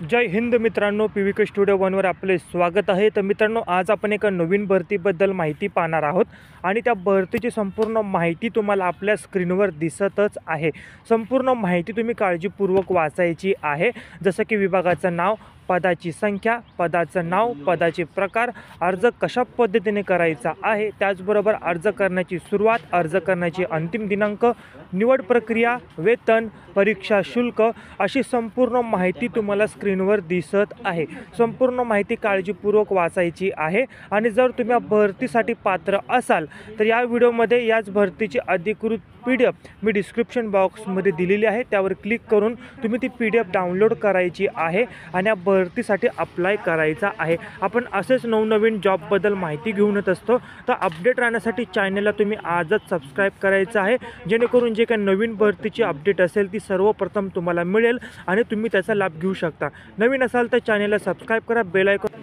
जय हिंद मित्रांनो, PVK studio वनवर आपले स्वागत आहे। तर मित्रांनो, आज आपण एका नवीन भरतीबद्दल माहिती पाहणार आहोत आणि त्या भरतीची संपूर्ण माहिती तुम्हाला आपल्या स्क्रीनवर दिसतच आहे। संपूर्ण माहिती तुम्ही काळजीपूर्वक वाचायची आहे, जसं की विभागाचं नाव, पदाची संख्या, पदाचं नाव, पदाचे प्रकार, अर्ज कशा पद्धतीने करायचा आहे, त्याचबरोबर अर्ज करण्याची सुरुवात, अर्ज करण्याची अंतिम दिनांक, निवड प्रक्रिया, वेतन, परीक्षा शुल्क अशी संपूर्ण माहिती तुम्हाला स्क्रीनवर दिसत आहे। संपूर्ण माहिती काळजीपूर्वक वाचायची आहे आणि जर तुम्ही भरतीसाठी पात्र असाल तर या व्हिडिओमध्ये याच भरतीची अधिकृत PDF मी डिस्क्रिप्शन बॉक्समध्ये दिलेली आहे, त्यावर क्लिक करून तुम्ही ती PDF डाउनलोड करायची आहे आणि या भरतीसाठी अप्लाय करायचा आहे। आपण असेच नवनवीन जॉबबद्दल माहिती घेऊन येत असतो, तर अपडेट राहण्यासाठी चॅनलला तुम्ही आजच सबस्क्राईब करायचं आहे, जेणेकरून जे काही नवीन भरतीची अपडेट असेल ती सर्वप्रथम तुम्हाला मिळेल आणि तुम्ही त्याचा लाभ घेऊ शकता। नवीन असाल तर चॅनलला सबस्क्राईब करा, बेल आयकॉन